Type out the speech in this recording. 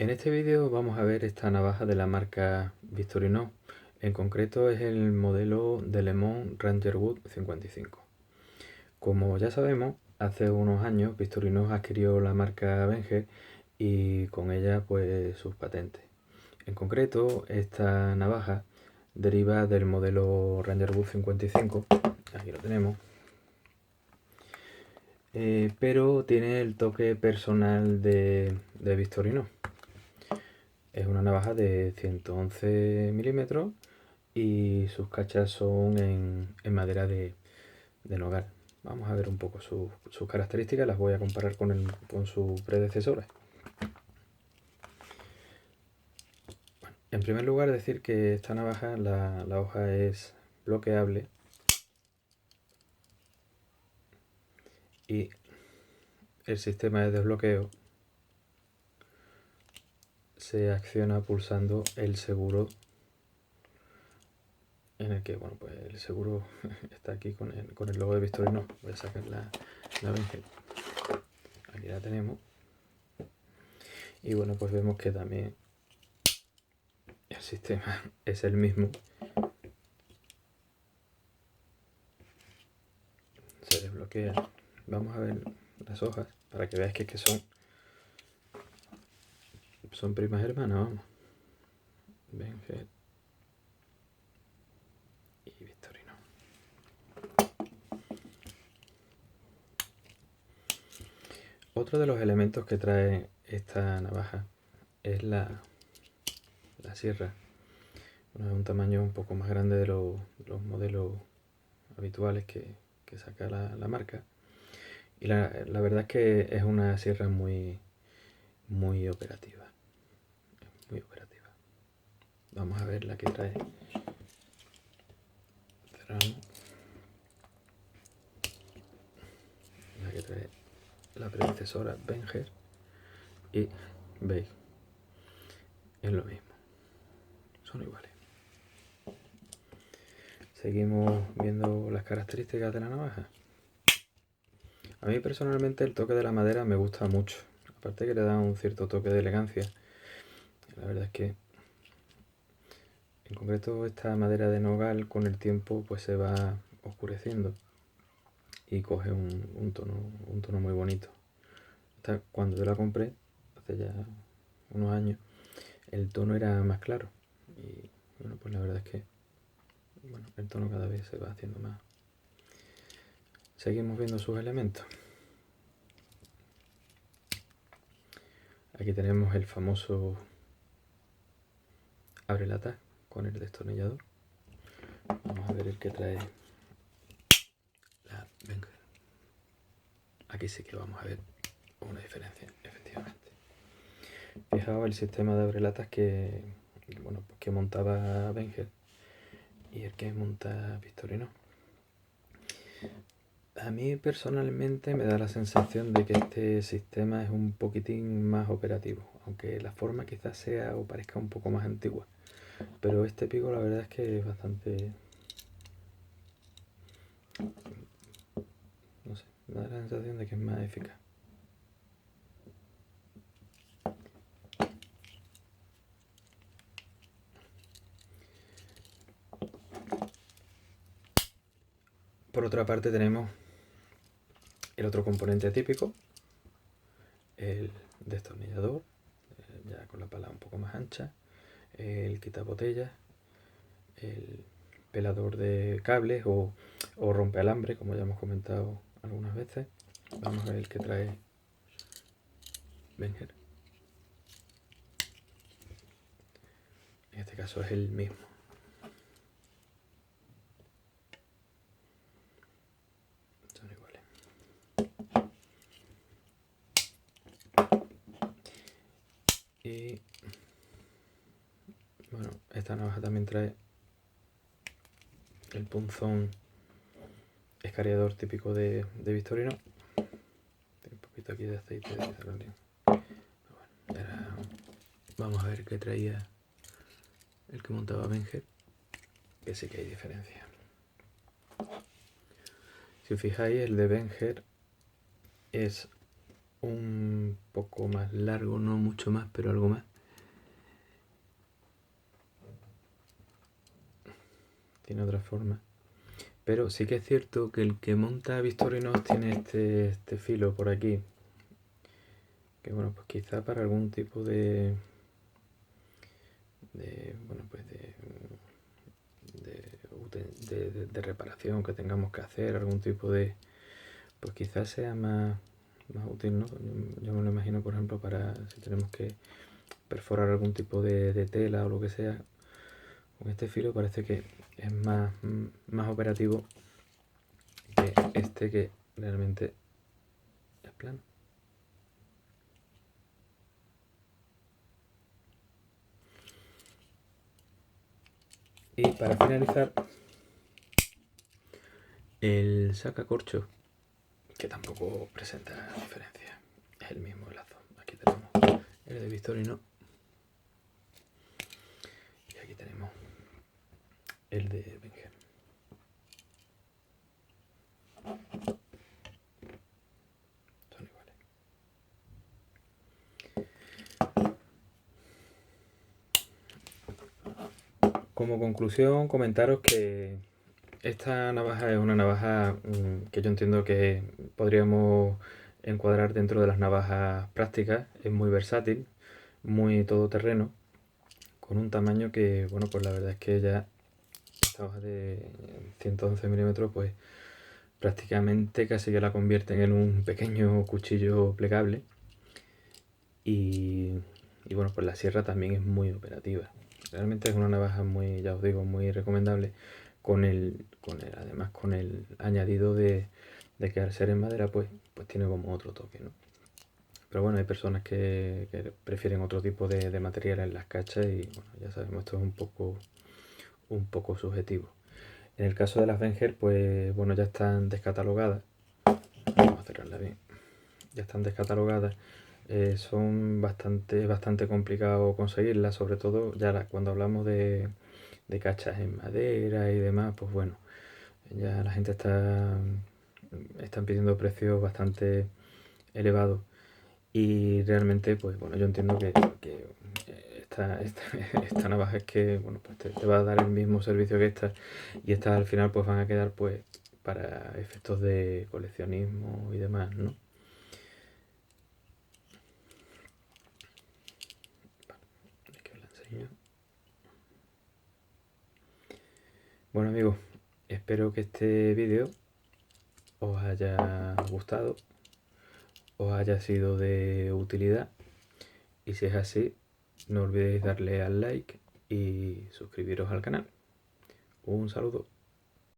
En este vídeo vamos a ver esta navaja de la marca Victorinox. En concreto es el modelo de Lemon Rangerwood 55. Como ya sabemos, hace unos años Victorinox adquirió la marca Wenger y con ella pues sus patentes. En concreto, esta navaja deriva del modelo Rangerwood 55, aquí lo tenemos, pero tiene el toque personal de Victorinox. Es una navaja de 111 milímetros y sus cachas son en madera de nogal. Vamos a ver un poco sus características, las voy a comparar con sus predecesores. Bueno, en primer lugar, decir que esta navaja, la hoja es bloqueable y el sistema de desbloqueo se acciona pulsando el seguro, en el que, bueno, pues el seguro está aquí con el logo de Victorinox. Voy a sacar la Wenger. Aquí la tenemos. Y bueno, pues vemos que también el sistema es el mismo. Se desbloquea. Vamos a ver las hojas para que veáis que son primas hermanas, vamos. Wenger y Victorinox. Otro de los elementos que trae esta navaja es la sierra. Bueno, es un tamaño un poco más grande de los modelos habituales que saca la marca. Y la verdad es que es una sierra muy operativa. Muy operativa. Vamos a ver la que trae. Cerramos. La que trae la predecesora Wenger. Y veis, es lo mismo. Son iguales. Seguimos viendo las características de la navaja. A mí personalmente el toque de la madera me gusta mucho. Aparte que le da un cierto toque de elegancia. La verdad es que en concreto esta madera de nogal con el tiempo pues se va oscureciendo y coge un tono muy bonito. Cuando yo la compré, hace ya unos años, el tono era más claro. Y bueno, pues la verdad es que bueno, el tono cada vez se va haciendo más. Seguimos viendo sus elementos. Aquí tenemos el famoso abrelatas con el destornillador. Vamos a ver el que trae la Wenger. Aquí sí que vamos a ver una diferencia, efectivamente. Fijaos el sistema de abrelatas bueno, pues que montaba Wenger y el que monta Victorinox. A mí personalmente me da la sensación de que este sistema es un poquitín más operativo, aunque la forma quizás sea o parezca un poco más antigua. Pero este pico la verdad es que es bastante... no sé, me da la sensación de que es más eficaz. Por otra parte tenemos el otro componente típico, el destornillador, ya con la pala un poco más ancha, el quitabotellas, el pelador de cables o rompealambre, como ya hemos comentado algunas veces. Vamos a ver el que trae Wenger. En este caso es el mismo. Son iguales. Y bueno, esta navaja también trae el punzón escariador típico de Victorinox. Tiene un poquito aquí de aceite de cerolín. Bueno, vamos a ver qué traía el que montaba Wenger, que sí que hay diferencia. Si os fijáis, el de Wenger es un poco más largo, no mucho más, pero algo más. Tiene otra forma. Pero sí que es cierto que el que monta Victorinox tiene este filo por aquí. Que bueno, pues quizá para algún tipo bueno, pues de reparación que tengamos que hacer, algún tipo de, pues quizás sea más útil, ¿no? Yo me lo imagino, por ejemplo, para si tenemos que perforar algún tipo de tela o lo que sea. Con este filo parece que es más operativo que este, que realmente es plano. Y para finalizar, el sacacorcho, que tampoco presenta diferencia, es el mismo lazo. Aquí tenemos el de Victorinox y aquí tenemos el de Wenger. Son iguales. Como conclusión, comentaros que esta navaja es una navaja que yo entiendo que podríamos encuadrar dentro de las navajas prácticas. Es muy versátil, muy todoterreno, con un tamaño que, bueno, pues la verdad es que ya esta hoja de 111 milímetros, pues prácticamente casi que la convierten en un pequeño cuchillo plegable. Y bueno, pues la sierra también es muy operativa. Realmente es una navaja muy, ya os digo, muy recomendable, además con el añadido de que al ser en madera, pues tiene como otro toque, ¿no? Pero bueno, hay personas que prefieren otro tipo de material en las cachas y bueno, ya sabemos, esto es un poco subjetivo. En el caso de las Wenger, pues bueno, ya están descatalogadas. Vamos a cerrarla bien. Ya están descatalogadas. Son bastante complicado conseguirlas, sobre todo ya cuando hablamos de cachas en madera y demás, pues bueno, ya la gente están pidiendo precios bastante elevados y realmente, pues bueno, yo entiendo que esta navaja es que, bueno, pues te va a dar el mismo servicio que esta, y estas al final pues van a quedar pues para efectos de coleccionismo y demás, ¿no? Es que os la enseño. Bueno amigos, espero que este vídeo os haya gustado, os haya sido de utilidad, y si es así, no olvidéis darle al like y suscribiros al canal. Un saludo.